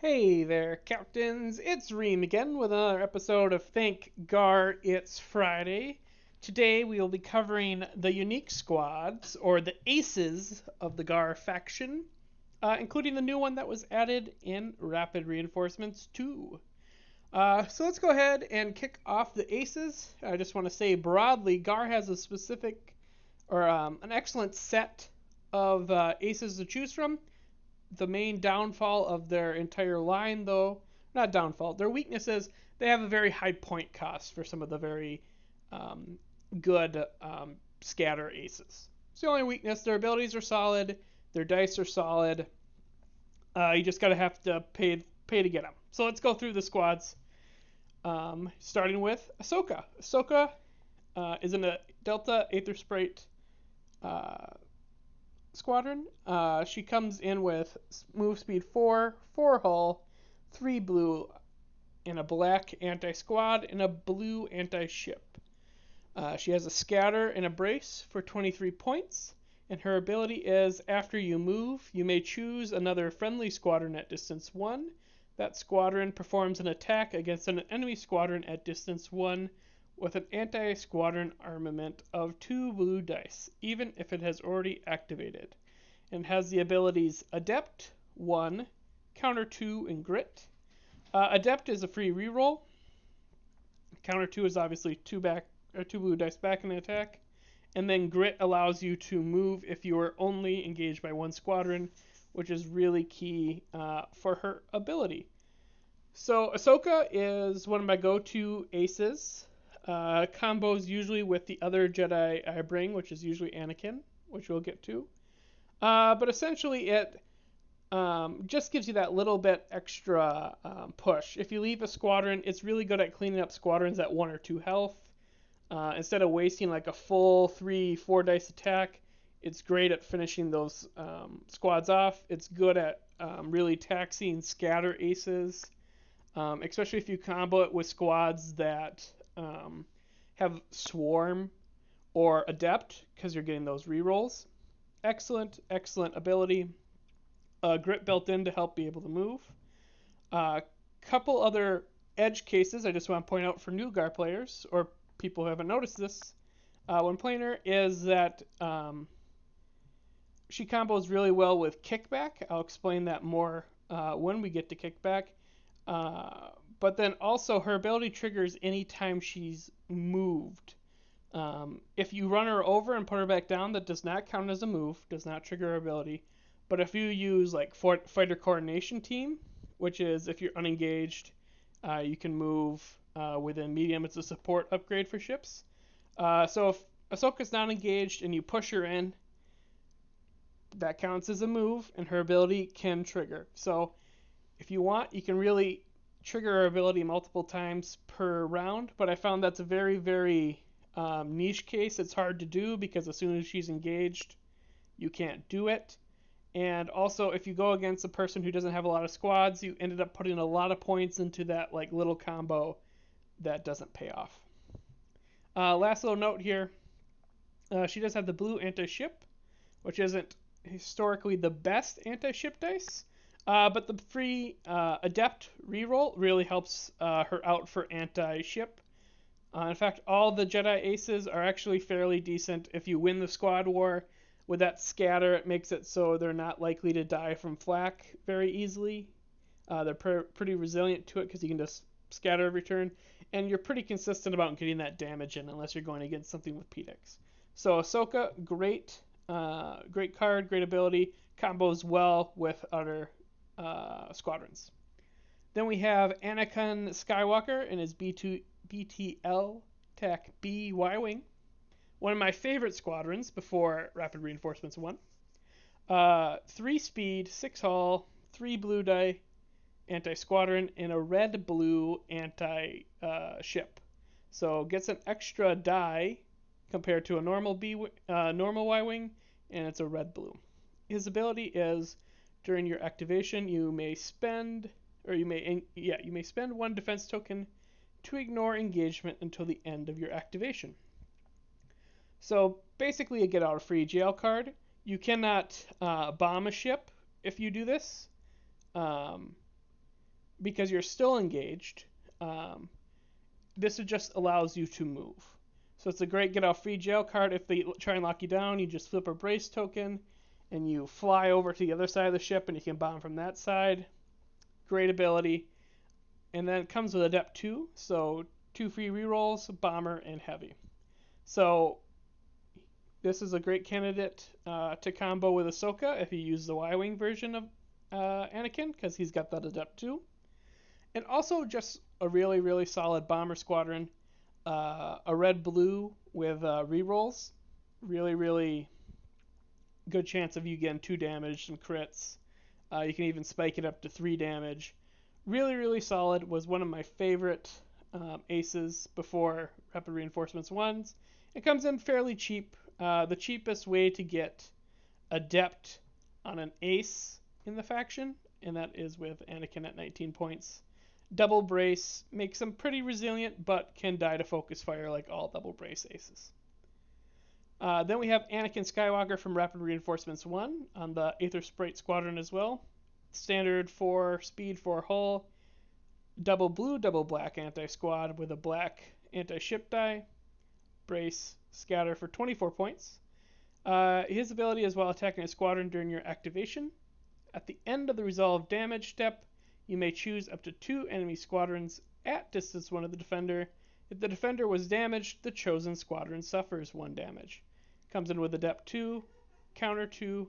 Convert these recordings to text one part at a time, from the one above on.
Hey there, Captains. It's Reem again with another episode of Thank GAR It's Friday. Today we will be covering the unique squads, or the aces of the GAR faction, including the new one that was added in Rapid Reinforcements 2. So let's go ahead and kick off the aces. I just want to say broadly, GAR has a specific, or an excellent set of aces to choose from. The main downfall of their entire line, though, not downfall, their weakness is they have a very high point cost for some of the very good scatter aces. It's the only weakness. Their abilities are solid, their dice are solid. You just gotta have to pay to get them. So let's go through the squads. Starting with Ahsoka. Ahsoka is in a Delta Aether Sprite Squadron. She comes in with move speed 4, 4 hull, 3 blue, and a black anti-squad, and a blue anti-ship. She has a scatter and a brace for 23 points, and her ability is, after you move, you may choose another friendly squadron at distance 1. That squadron performs an attack against an enemy squadron at distance 1 with an anti-squadron armament of 2 blue dice, even if it has already activated, and has the abilities Adept 1, Counter 2, and Grit. Adept is a free reroll. Counter 2 is obviously 2 blue dice back in the attack, and then Grit allows you to move if you are only engaged by one squadron, which is really key for her ability. So Ahsoka is one of my go-to aces. Combos usually with the other Jedi I bring, which is usually Anakin, which we'll get to. But essentially it just gives you that little bit extra push. If you leave a squadron, it's really good at cleaning up squadrons at 1 or 2 health. Instead of wasting like a full 3-4 dice attack, it's great at finishing those squads off. It's good at really taxing scatter aces, especially if you combo it with squads that have Swarm or Adept, because you're getting those rerolls. Excellent ability. Grit built in to help be able to move. Couple other edge cases I just want to point out for new GAR players, or people who haven't noticed this when playing her, is that she combos really well with Kickback. I'll explain that more when we get to Kickback. But then also her ability triggers anytime she's moved. If you run her over and put her back down, that does not count as a move, does not trigger her ability. But if you use like Fighter Coordination Team, which is if you're unengaged, you can move within medium. It's a support upgrade for ships. So if Ahsoka's not engaged and you push her in, that counts as a move, and her ability can trigger. So if you want, you can really trigger her ability multiple times per round, but I found that's a very, very niche case. It's hard to do because as soon as she's engaged, you can't do it. And also, if you go against a person who doesn't have a lot of squads, you ended up putting a lot of points into that like little combo that doesn't pay off. Last little note here, she does have the blue anti-ship, which isn't historically the best anti-ship dice, but the free Adept reroll really helps her out for anti-ship. In fact, all the Jedi aces are actually fairly decent. If you win the squad war with that scatter, it makes it so they're not likely to die from flak very easily. They're pretty resilient to it because you can just scatter every turn, and you're pretty consistent about getting that damage in unless you're going against something with PDX. So Ahsoka, great card, great ability, combos well with other squadrons. Then we have Anakin Skywalker and his BTL TAC B Y-Wing. One of my favorite squadrons before Rapid Reinforcements 1. 3 speed, 6 hull, 3 blue die anti-squadron, and a red-blue anti-ship. So gets an extra die compared to a normal normal Y-Wing, and it's a red-blue. His ability is, during your activation, you may spend 1 defense token to ignore engagement until the end of your activation. So basically you get out a free jail card. You cannot bomb a ship if you do this. because you're still engaged, um, this just allows you to move. So it's a great get off free jail card. If they try and lock you down, you just flip a brace token and you fly over to the other side of the ship and you can bomb from that side. Great ability. And then it comes with Adept 2, so 2 free rerolls, Bomber and Heavy. So this is a great candidate to combo with Ahsoka if you use the Y-Wing version of Anakin, because he's got that Adept 2. And also just a really, really solid Bomber Squadron. A red-blue with rerolls. Really, really good chance of you getting 2 damage and crits. You can even spike it up to 3 damage. Really, really solid. Was one of my favorite aces before Rapid Reinforcements 1s. It comes in fairly cheap. The cheapest way to get Adept on an ace in the faction, and that is with Anakin at 19 points. Double Brace makes him pretty resilient, but can die to focus fire like all Double Brace aces. Then we have Anakin Skywalker from Rapid Reinforcements 1 on the Aether Sprite Squadron as well. Standard 4 speed 4 hull, double blue, double black anti-squad with a black anti-ship die, brace, scatter for 24 points. His ability is while attacking a squadron during your activation. At the end of the resolve damage step, you may choose up to 2 enemy squadrons at distance 1 of the defender. If the defender was damaged, the chosen squadron suffers 1 damage. Comes in with Adept 2, Counter 2,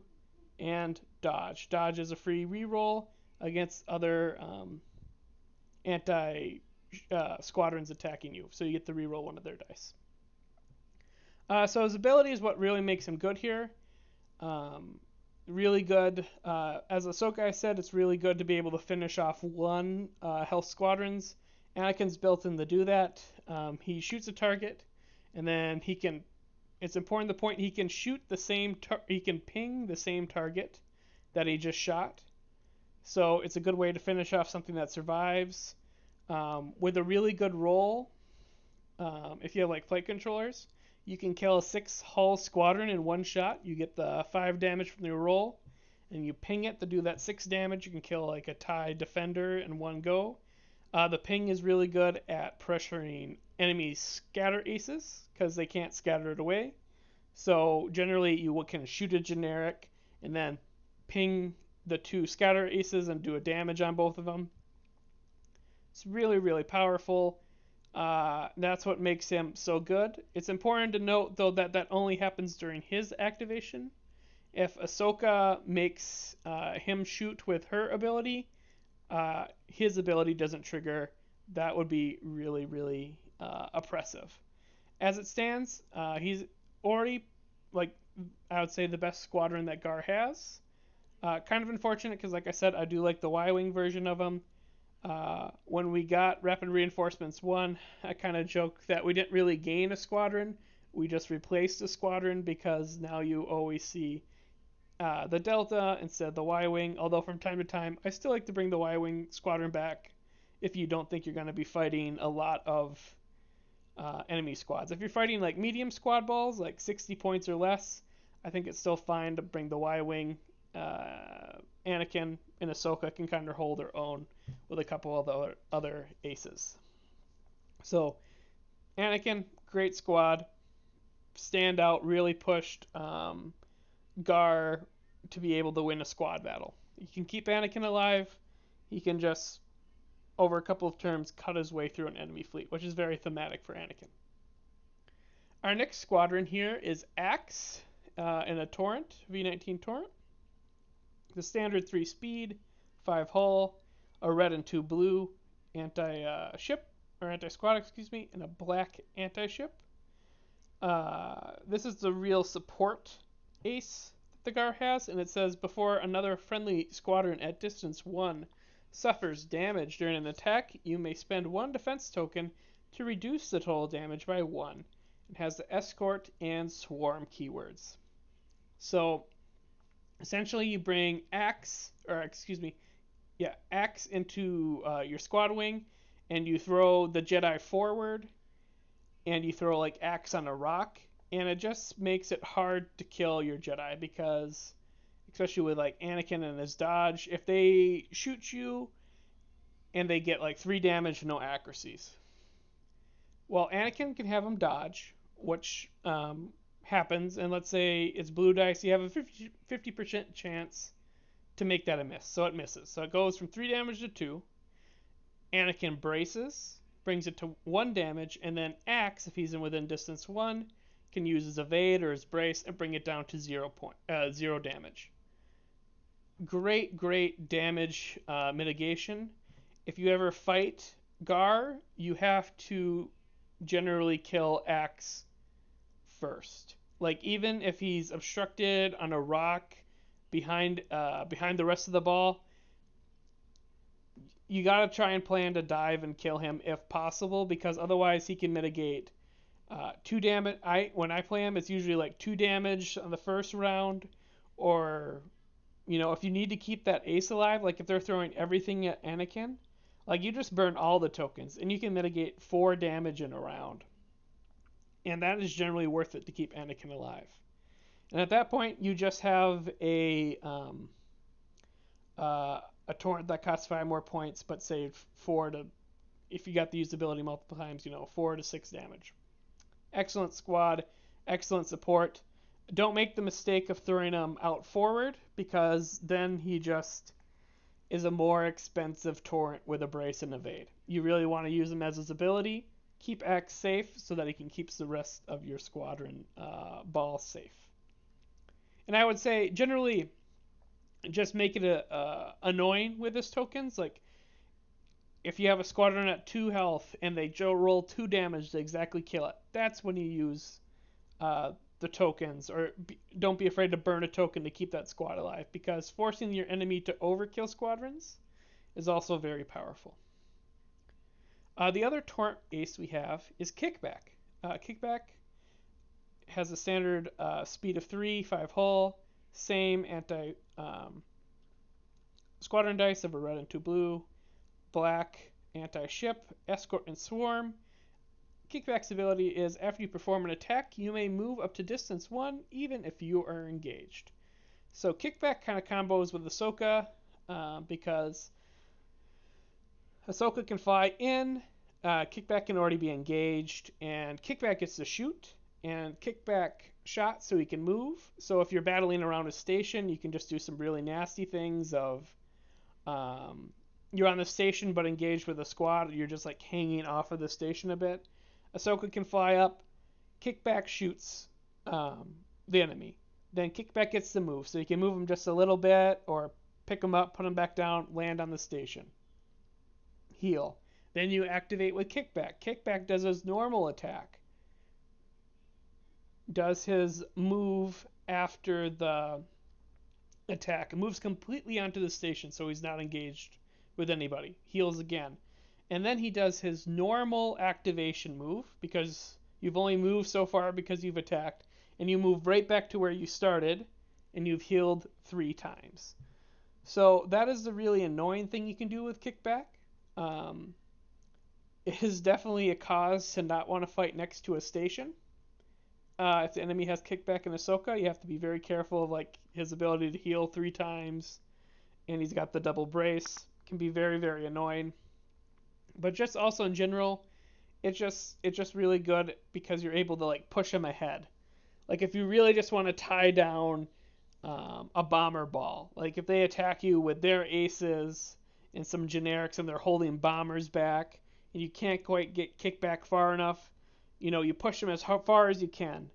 and Dodge. Dodge is a free reroll against other anti-squadrons attacking you, so you get to reroll one of their dice. So his ability is what really makes him good here. Really good. As Ahsoka said, it's really good to be able to finish off 1 health squadrons. Anakin's built in to do that. He shoots a target, and then he can. It's important to point he can shoot the same. He can ping the same target that he just shot. So it's a good way to finish off something that survives. With a really good roll, if you have like flight controllers, you can kill a 6 hull squadron in 1 shot. You get the 5 damage from your roll, and you ping it to do that 6 damage. You can kill like a TIE defender in 1 go. The ping is really good at pressuring enemy scatter aces because they can't scatter it away. So generally you can shoot a generic and then ping the 2 scatter aces and do a damage on both of them. It's really, really powerful. That's what makes him so good. It's important to note, though, that that only happens during his activation. If Ahsoka makes him shoot with her ability, his ability doesn't trigger. That would be really, really oppressive. As it stands, he's already, like, I would say the best squadron that GAR has. Kind of unfortunate because, like I said, I do like the Y-Wing version of him. When we got Rapid Reinforcements 1, I kind of joked that we didn't really gain a squadron. We just replaced a squadron because now you always see the Delta instead of the Y-Wing. Although from time to time, I still like to bring the Y-Wing squadron back if you don't think you're going to be fighting a lot of enemy squads. If you're fighting like medium squad balls, like 60 points or less, I think it's still fine to bring the Y-Wing. Anakin and Ahsoka can kind of hold their own with a couple of the other aces. So Anakin, great squad, stand out, really pushed GAR to be able to win a squad battle. You can keep Anakin alive. He can just, over a couple of turns, cut his way through an enemy fleet, which is very thematic for Anakin. Our next squadron here is Axe in a Torrent, V19 Torrent. The standard 3 speed, 5 hull, a red and 2 blue anti-ship, or anti-squad, excuse me, and a black anti-ship. This is the real support ace that the GAR has, and it says before another friendly squadron at distance 1 suffers damage during an attack, you may spend 1 defense token to reduce the total damage by 1. It has the escort and swarm keywords. So essentially you bring Axe into your squad wing, and you throw the Jedi forward, and you throw like Axe on a rock, and it just makes it hard to kill your Jedi because, especially with like Anakin and his dodge, if they shoot you and they get like 3 damage, no accuracies. Well, Anakin can have him dodge, which happens, and let's say it's blue dice, you have a 50% chance to make that a miss, so it misses. So it goes from 3 damage to 2. Anakin braces, brings it to 1 damage, and then Axe, if he's in within distance 1, can use his evade or his brace and bring it down to 0 damage. Great damage mitigation. If you ever fight GAR, you have to generally kill Axe first. Like, even if he's obstructed on a rock behind the rest of the ball, you gotta try and plan to dive and kill him if possible, because otherwise he can mitigate 2 damage. When I play him, it's usually like 2 damage on the first round, or if you need to keep that ace alive, like if they're throwing everything at Anakin, like you just burn all the tokens and you can mitigate 4 damage in a round, and that is generally worth it to keep Anakin alive. And at that point, you just have a torrent that costs 5 more points, but saved 4 to, if you got the usability multiple times, 4 to 6 damage. Excellent squad, excellent support. Don't make the mistake of throwing him out forward, because then he just is a more expensive torrent with a brace and evade. You really want to use him as his ability. Keep X safe so that he can keep the rest of your squadron ball safe. And I would say generally just make it annoying with his tokens. Like, if you have a squadron at 2 health and they roll 2 damage to exactly kill it, that's when you use the tokens, or don't be afraid to burn a token to keep that squad alive, because forcing your enemy to overkill squadrons is also very powerful. The other torrent ace we have is Kickback. Kickback has a standard speed of 3, 5 hull, same anti squadron dice of a red and 2 blue, black anti-ship, escort, and swarm. Kickback's ability is, after you perform an attack, you may move up to distance 1 even if you are engaged. So Kickback kind of combos with Ahsoka, because Ahsoka can fly in, Kickback can already be engaged, and Kickback gets to shoot, and Kickback shot so he can move. So if you're battling around a station, you can just do some really nasty things of you're on the station but engaged with a squad, you're just like hanging off of the station a bit. Ahsoka can fly up, Kickback shoots the enemy. Then Kickback gets to move, so you can move him just a little bit, or pick him up, put him back down, land on the station. Heal. Then you activate with Kickback. Kickback does his normal attack. Does his move after the attack. Moves completely onto the station, so he's not engaged with anybody. Heals again. And then he does his normal activation move, because you've only moved so far because you've attacked, and you move right back to where you started, and you've healed 3 times. So that is the really annoying thing you can do with Kickback. It is definitely a cause to not want to fight next to a station. If the enemy has Kickback and Ahsoka, you have to be very careful of like his ability to heal 3 times, and he's got the double brace. Can be very annoying. But just also in general, it's just really good because you're able to like push him ahead. Like if you really just want to tie down a bomber ball, like if they attack you with their aces and some generics and they're holding bombers back and you can't quite get Kickback far enough, you push him as far as you can,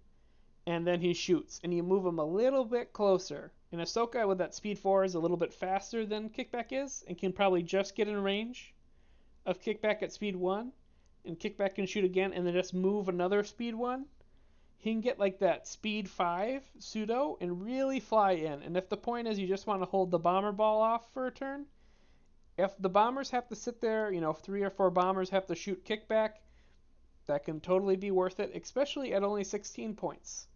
and then he shoots, and you move him a little bit closer. And Ahsoka with that speed 4 is a little bit faster than Kickback is, and can probably just get in range of Kickback at speed 1, and Kickback can shoot again, and then just move another speed 1. He can get like that speed 5 pseudo and really fly in. And if the point is you just want to hold the bomber ball off for a turn, if the bombers have to sit there, 3 or 4 bombers have to shoot Kickback, that can totally be worth it, especially at only 16 points.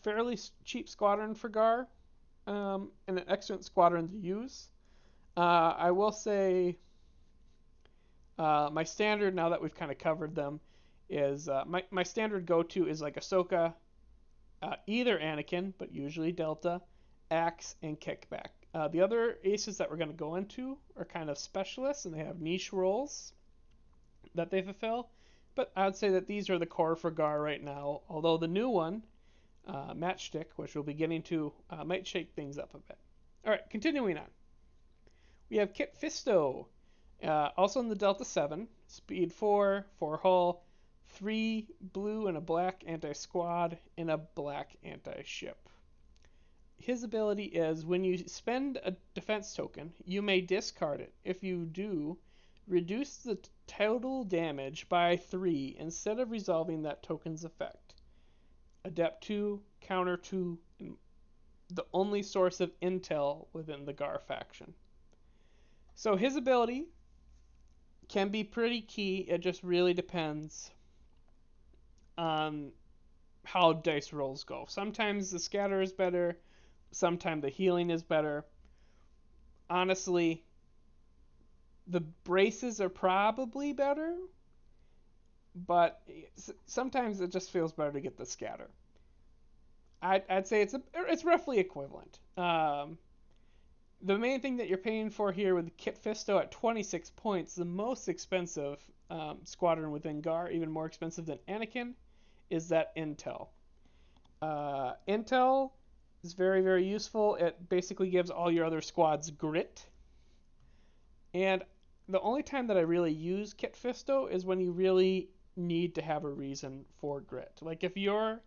Fairly cheap squadron for GAR, and an excellent squadron to use. I will say my standard, now that we've kind of covered them, is my standard go-to is like Ahsoka, either Anakin, but usually Delta, Axe, and Kickback. The other aces that we're going to go into are kind of specialists, and they have niche roles that they fulfill. But I would say that these are the core for GAR right now, although the new one, Matchstick, which we'll be getting to, might shake things up a bit. All right, continuing on. We have Kit Fisto, also in the Delta 7, speed 4, 4 hull, 3 blue and a black anti-squad, and a black anti-ship. His ability is when you spend a defense token, you may discard it. If you do, reduce the total damage by 3 instead of resolving that token's effect. Adept 2, counter 2, and the only source of intel within the GAR faction. So his ability can be pretty key. It just really depends on how dice rolls go. Sometimes the scatter is better, sometimes the healing is better. Honestly, the braces are probably better, but sometimes it just feels better to get the scatter. I'd say it's roughly equivalent. The main thing that you're paying for here with Kit Fisto at 26 points, the most expensive squadron within GAR, even more expensive than Anakin, is that intel. Intel is very, very useful. It basically gives all your other squads grit. And the only time that I really use Kit Fisto is when you really need to have a reason for grit. Like if your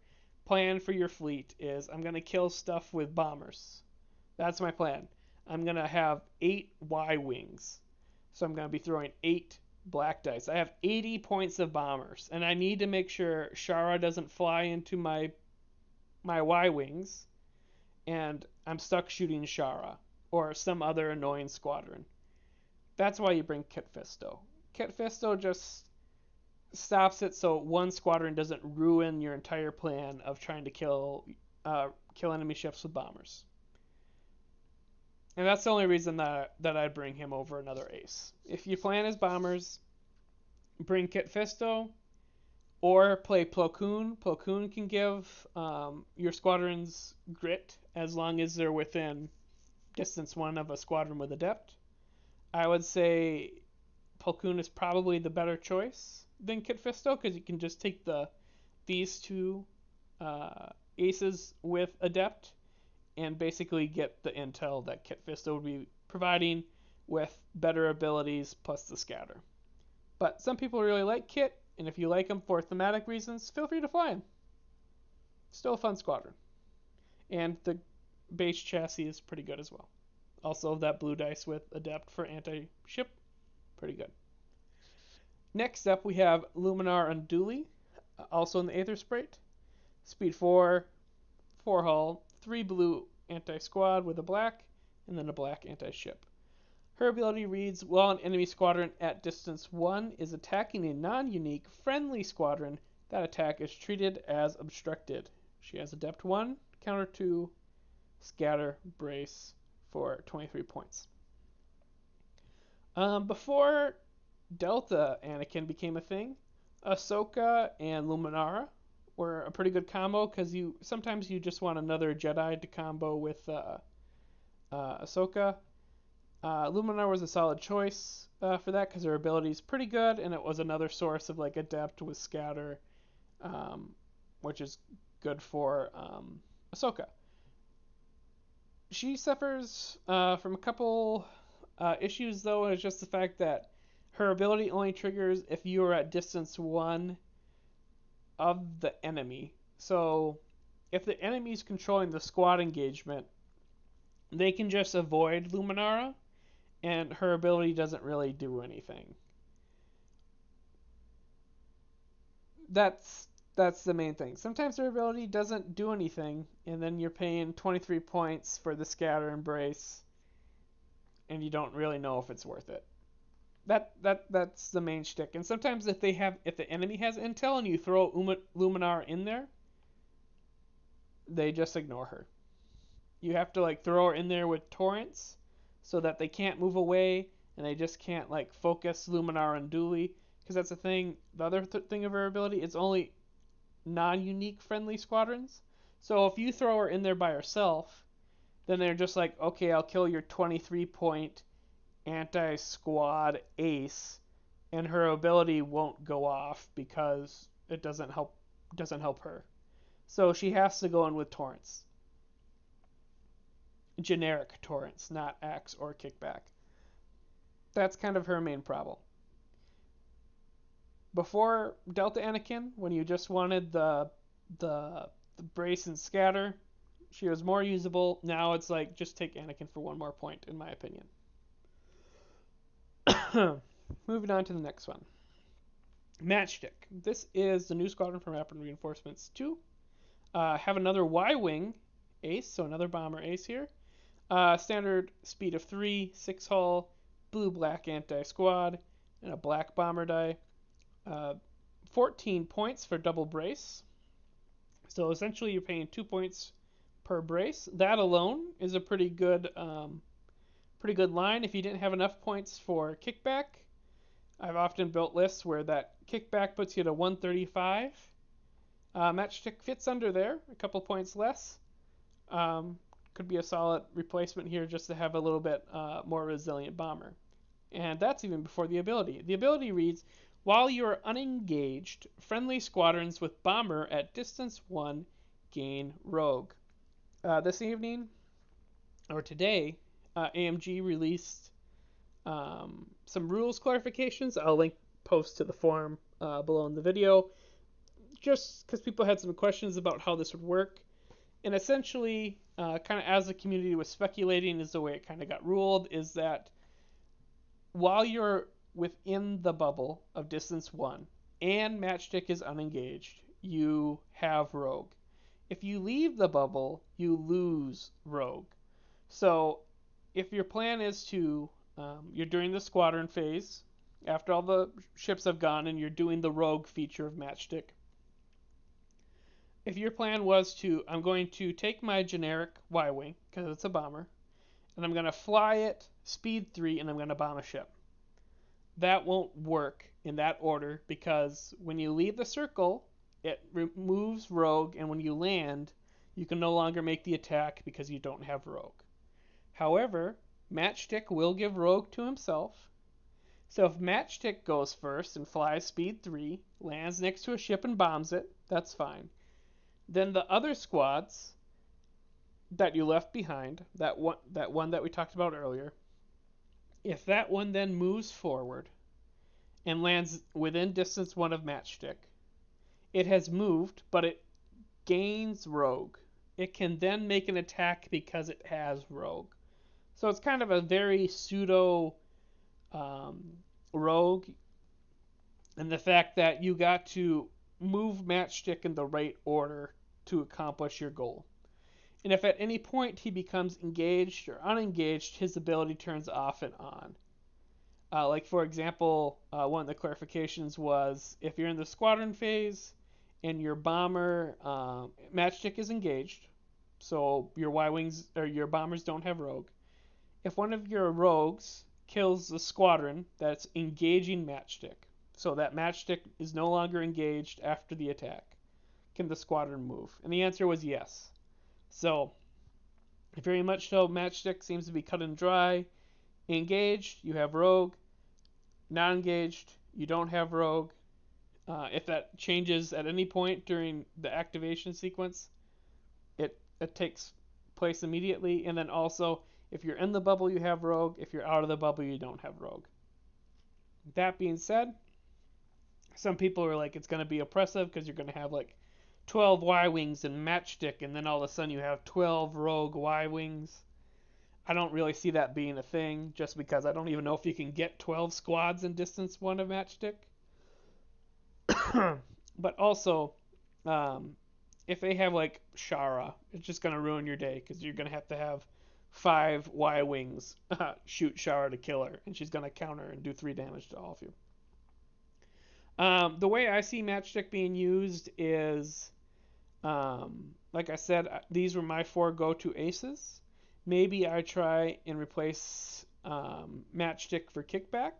plan for your fleet is I'm going to kill stuff with bombers. That's my plan. I'm going to have 8 Y-wings. So I'm going to be throwing 8 black dice. I have 80 points of bombers, and I need to make sure Shara doesn't fly into my Y-wings, and I'm stuck shooting Shara or some other annoying squadron. That's why you bring Kit Fisto. Kit Fisto just stops it so one squadron doesn't ruin your entire plan of trying to kill enemy ships with bombers. And that's the only reason that I'd bring him over another ace. If you plan as bombers, bring Kit Fisto, or play Plo Koon. Plo Koon can give your squadrons grit as long as they're within distance 1 of a squadron with Adept. I would say Plo Koon is probably the better choice than Kit Fisto because you can just take these two aces with Adept and basically get the intel that Kit Fisto would be providing with better abilities plus the scatter. But some people really like Kit, and if you like him for thematic reasons, feel free to fly him. Still a fun squadron. And the base chassis is pretty good as well. Also, that blue dice with Adept for anti-ship, pretty good. Next up, we have Luminar Unduli, also in the Aether Sprite. Speed 4, 4 hull, 3 blue anti-squad with a black, and then a black anti-ship. Her ability reads, while an enemy squadron at distance 1 is attacking a non-unique friendly squadron, that attack is treated as obstructed. She has Adept 1, Counter 2, Scatter, Brace for 23 points. Before Delta Anakin became a thing, Ahsoka and Luminara were a pretty good combo because sometimes you just want another Jedi to combo with Ahsoka. Luminar was a solid choice for that because her ability is pretty good, and it was another source of like Adept with Scatter, which is good for Ahsoka. She suffers from a couple issues though, and it's just the fact that her ability only triggers if you are at distance 1 of the enemy. So if the enemy is controlling the squad engagement, they can just avoid Luminara, and her ability doesn't really do anything. That's the main thing. Sometimes her ability doesn't do anything, and then you're paying 23 points for the Scatter and Brace, and you don't really know if it's worth it. That's the main shtick. And sometimes if the enemy has intel and you throw Luminar in there, they just ignore her. You have to like throw her in there with torrents so that they can't move away and they just can't like focus Luminar unduly, because that's the thing. The other thing of her ability is only non-unique friendly squadrons. So if you throw her in there by herself, then they're just like, okay, I'll kill your 23-point anti-squad ace, and her ability won't go off because it doesn't help her. So she has to go in with torrents, generic torrents, not axe or kickback. That's kind of her main problem. Before Delta Anakin, when you just wanted the brace and scatter, she was more usable. Now it's like just take Anakin for one more point, in my opinion. Moving on to the next one. Matchstick. This is the new Squadron from Rapid Reinforcements 2. Have another Y-Wing ace, so another bomber ace here. Standard speed of 3, 6 hull, blue-black anti-squad, and a black bomber die. 14 points for double brace. So essentially you're paying 2 points per brace. That alone is a pretty good line. If you didn't have enough points for kickback, I've often built lists where that kickback puts you to 135. Matchstick fits under there, a couple points less. Could be a solid replacement here just to have a little bit more resilient bomber. And that's even before the ability. The ability reads, while you are unengaged, friendly squadrons with bomber at distance 1 gain rogue. This evening, or today, AMG released some rules clarifications. I'll link post to the forum below in the video, just because people had some questions about how this would work. And essentially, kind of as the community was speculating, is the way it kind of got ruled, is that while you're within the bubble of distance 1 and Matchstick is unengaged, you have rogue. If you leave the bubble, you lose rogue. So if your plan is to, you're doing the squadron phase, after all the ships have gone and you're doing the rogue feature of Matchstick, if your plan was to, I'm going to take my generic Y-Wing, because it's a bomber, and I'm going to fly it, speed 3, and I'm going to bomb a ship. That won't work in that order, because when you leave the circle, it removes rogue, and when you land, you can no longer make the attack because you don't have rogue. However, Matchstick will give rogue to himself. So if Matchstick goes first and flies speed 3, lands next to a ship and bombs it, that's fine. Then the other squads that you left behind, that one that we talked about earlier, if that one then moves forward and lands within distance 1 of Matchstick, it has moved, but it gains rogue. It can then make an attack because it has rogue. So it's kind of a very pseudo rogue, and the fact that you got to move Matchstick in the right order to accomplish your goal. And if at any point he becomes engaged or unengaged, his ability turns off and on. Like for example, one of the clarifications was if you're in the squadron phase and your bomber Matchstick is engaged, so your Y-wings or your bombers don't have rogue. If one of your rogues kills the squadron that's engaging Matchstick, so that Matchstick is no longer engaged after the attack, can the squadron move? And the answer was yes. So, very much so, Matchstick seems to be cut and dry. Engaged, you have rogue. Not engaged, you don't have rogue. If that changes at any point during the activation sequence, it takes place immediately. And then also, if you're in the bubble, you have rogue. If you're out of the bubble, you don't have rogue. That being said, some people are like, it's going to be oppressive because you're going to have like 12 Y-Wings and Matchstick, and then all of a sudden you have 12 rogue Y-Wings. I don't really see that being a thing, just because I don't even know if you can get 12 squads in distance 1 of Matchstick. But also, if they have like Shara, it's just going to ruin your day, because you're going to have 5 Y-Wings shoot Shara to kill her, and she's going to counter and do 3 damage to all of you. The way I see Matchstick being used is, like I said, these were my 4 go-to aces. Maybe I try and replace Matchstick for Kickback,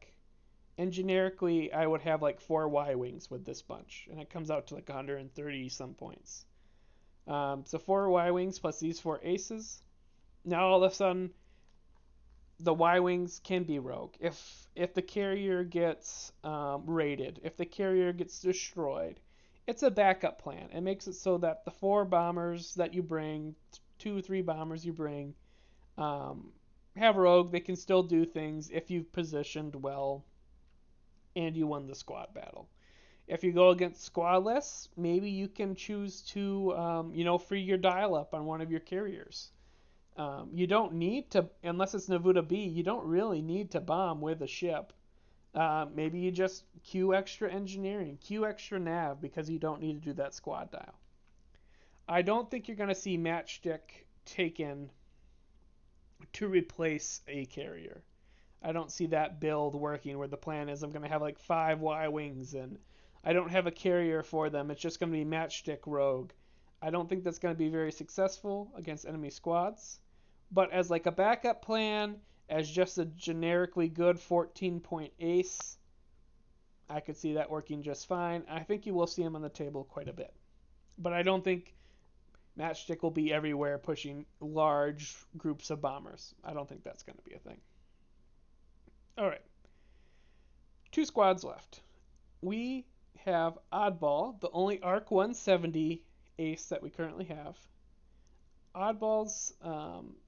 and generically I would have like 4 Y-Wings with this bunch, and it comes out to like 130 some points. So 4 Y-Wings plus these 4 aces. Now all of a sudden the Y-wings can be rogue. If the carrier gets raided, if the carrier gets destroyed, it's a backup plan. It makes it so that the 4 bombers that you bring, 2 or 3 bombers you bring, um, have rogue. They can still do things if you've positioned well and you won the squad battle. If you go against squadless, maybe you can choose to, free your dial-up on one of your carriers. You don't need to, unless it's Navuta B, you don't really need to bomb with a ship. Maybe you just queue extra engineering, queue extra nav because you don't need to do that squad dial. I don't think you're going to see matchstick taken to replace a carrier. I don't see that build working where the plan is I'm going to have like 5 Y-wings and I don't have a carrier for them. It's just going to be matchstick rogue. I don't think that's going to be very successful against enemy squads. But as like a backup plan, as just a generically good 14-point ace, I could see that working just fine. I think you will see him on the table quite a bit. But I don't think Matchstick will be everywhere pushing large groups of bombers. I don't think that's going to be a thing. All right. 2 squads left. We have Oddball, the only Arc 170 ace that we currently have. Oddball's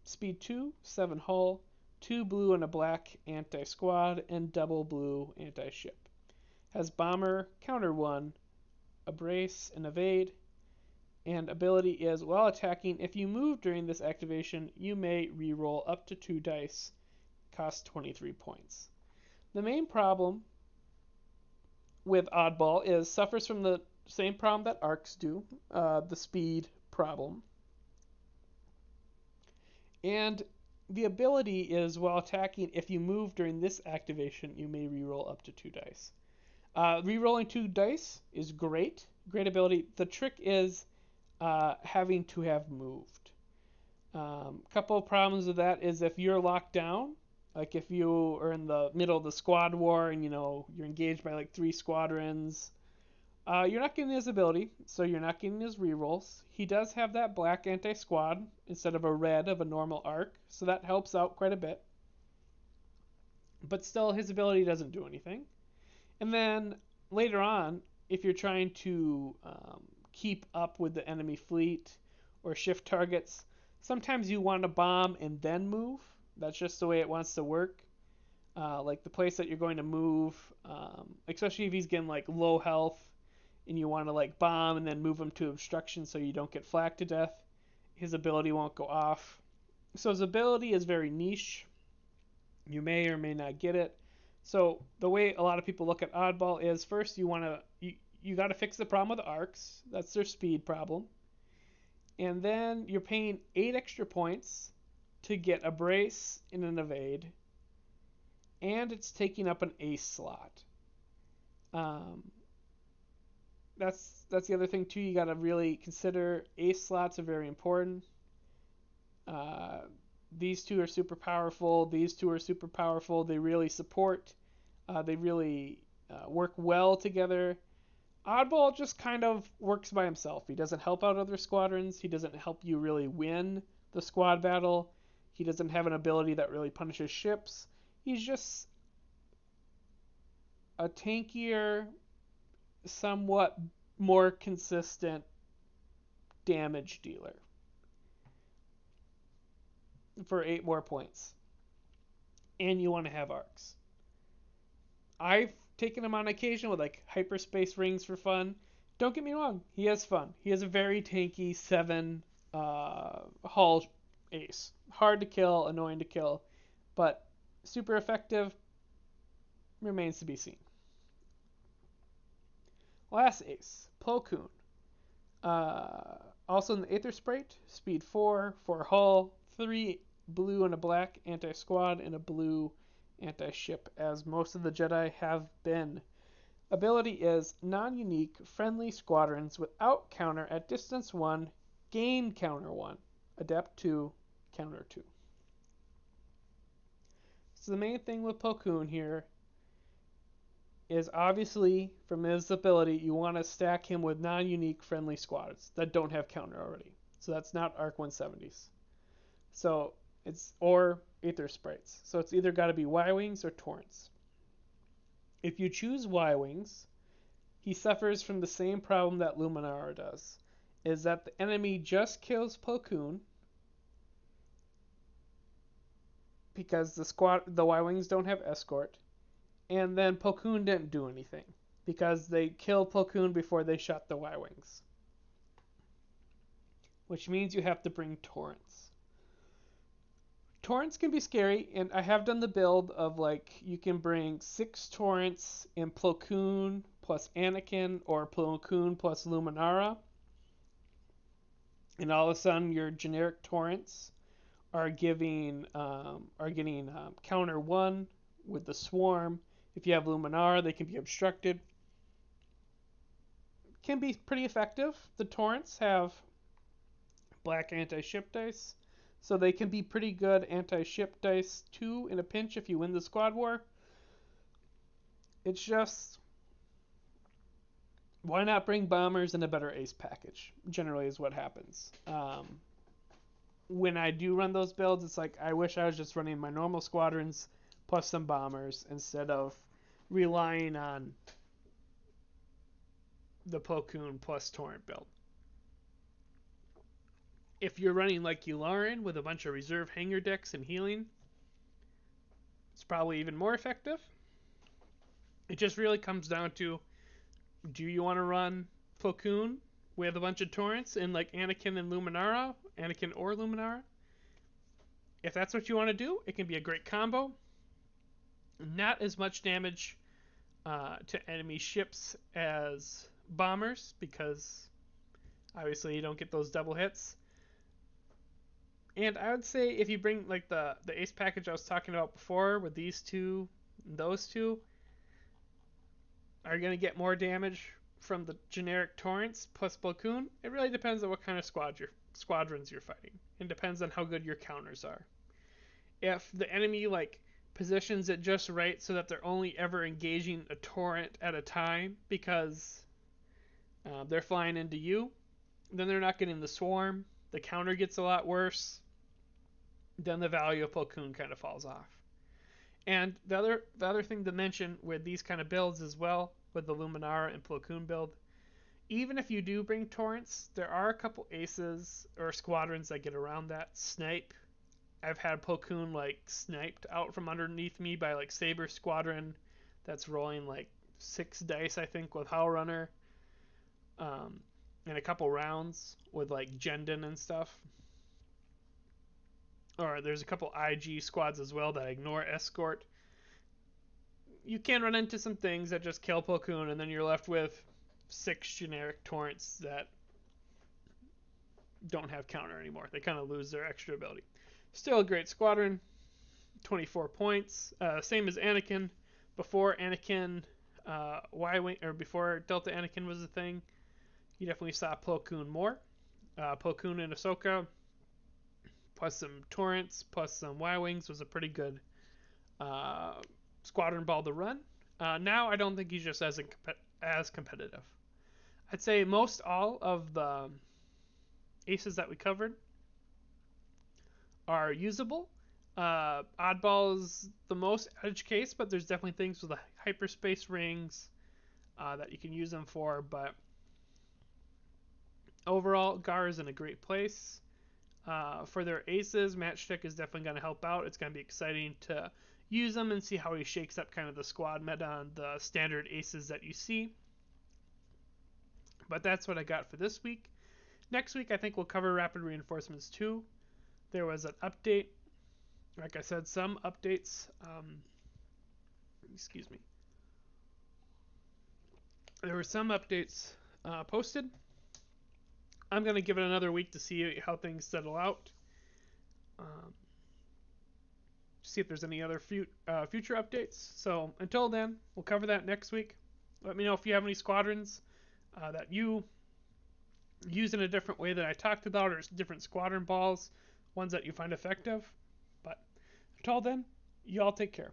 speed 2, 7 hull, 2 blue and a black anti-squad, and double blue anti-ship. Has bomber, counter 1, a brace, and evade. And ability is, while attacking, if you move during this activation, you may reroll up to 2 dice, cost 23 points. The main problem with Oddball is suffers from the same problem that Arcs do, the speed problem. And the ability is, while attacking, if you move during this activation, you may reroll up to 2 dice. Rerolling 2 dice is great. Great ability. The trick is having to have moved. Couple of problems with that is if you're locked down, like if you are in the middle of the squad war and you're engaged by like 3 squadrons, you're not getting his ability, so you're not getting his rerolls. He does have that black anti-squad instead of a red of a normal arc, so that helps out quite a bit. But still, his ability doesn't do anything. And then later on, if you're trying to keep up with the enemy fleet or shift targets, sometimes you want to bomb and then move. That's just the way it wants to work. Like the place that you're going to move, especially if he's getting like low health and you want to like bomb and then move him to obstruction so you don't get flaked to death, his ability won't go off. So his ability is very niche. You may or may not get it. So the way a lot of people look at Oddball is first you got to fix the problem with the arcs. That's their speed problem. And then you're paying 8 extra points to get a brace and an evade. And it's taking up an ace slot. That's the other thing too. You got to really consider ace slots are very important. These 2 are super powerful. These 2 are super powerful. They really support. They really work well together. Oddball just kind of works by himself. He doesn't help out other squadrons. He doesn't help you really win the squad battle. He doesn't have an ability that really punishes ships. He's just a tankier, somewhat more consistent damage dealer for 8 more points. And you want to have arcs. I've taken him on occasion with like hyperspace rings for fun. Don't get me wrong, he has fun. He has a very tanky 7 hull ace. Hard to kill, annoying to kill, but super effective. Remains to be seen. Last ace, Plo Koon. Also in the Aether Sprite, speed 4, 4 hull, 3 blue and a black anti-squad, and a blue anti-ship, as most of the Jedi have been. Ability is non-unique, friendly squadrons without counter at distance 1, gain counter 1, adept 2, counter 2. So the main thing with Plo Koon here is obviously from his ability, you want to stack him with non-unique friendly squads that don't have counter already. So that's not Arc 170s. So Or Aether Sprites. So it's either got to be Y-Wings or Torrents. If you choose Y-Wings, he suffers from the same problem that Luminara does, is that the enemy just kills Plo Koon because the Y-Wings don't have escort, and then Plo Koon didn't do anything because they killed Plo Koon before they shot the Y-Wings, which means you have to bring Torrents. Torrents can be scary, and I have done the build of like you can bring 6 Torrents in Plo Koon plus Anakin or Plo Koon plus Luminara, and all of a sudden your generic Torrents are getting counter 1 with the swarm. If you have Luminara, they can be obstructed. Can be pretty effective. The Torrents have black anti-ship dice, so they can be pretty good anti-ship dice too in a pinch if you win the squad war. It's just, why not bring bombers and a better ace package? Generally is what happens. When I do run those builds, it's like I wish I was just running my normal squadrons plus some bombers instead of relying on the Plo Koon plus Torrent build. If you're running like Yularen with a bunch of reserve hanger decks and healing, it's probably even more effective. It just really comes down to, do you want to run Plo Koon with a bunch of Torrents and like Anakin or Luminara? If that's what you want to do, it can be a great combo. Not as much damage to enemy ships as bombers, because obviously you don't get those double hits. And I would say if you bring like the ace package I was talking about before with these two, those two are going to get more damage from the generic Torrents plus Plo Koon. It really depends on what kind of squadrons you're fighting. It depends on how good your counters are. If the enemy like positions it just right so that they're only ever engaging a Torrent at a time because they're flying into you, then they're not getting the swarm. The counter gets a lot worse. Then the value of Plo Koon kind of falls off. And the other thing to mention with these kind of builds as well, with the Luminara and Plo Koon build, even if you do bring Torrents, there are a couple aces or squadrons that get around that. Snipe. I've had Plo Koon like sniped out from underneath me by like Saber Squadron that's rolling like 6 dice, I think, with Howl Runner. And a couple rounds with like Jendon and stuff. Or there's a couple IG squads as well that ignore escort. You can run into some things that just kill Plo Koon, and then you're left with 6 generic Torrents that don't have counter anymore. They kind of lose their extra ability. Still a great squadron. 24 points. Same as Anakin. Before Anakin Y-Wing, or before Delta Anakin was a thing, you definitely saw Plo Koon more. Plo Koon and Ahsoka, plus some Torrents, plus some Y-Wings, was a pretty good squadron ball to run. Now I don't think he's just as competitive. I'd say most all of the aces that we covered are usable. Oddball is the most edge case, but there's definitely things with the hyperspace rings that you can use them for. But overall, GAR is in a great place. For their aces, Matchstick is definitely going to help out. It's going to be exciting to use them and see how he shakes up kind of the squad meta on the standard aces that you see. But that's what I got for this week. Next week, I think we'll cover Rapid Reinforcements 2. There was an update. Like I said, some updates. Excuse me. There were some updates posted. I'm going to give it another week to see how things settle out. See if there's any other future updates. So until then, we'll cover that next week. Let me know if you have any squadrons that you use in a different way that I talked about, or different squadron balls, ones that you find effective. But until then, you all take care.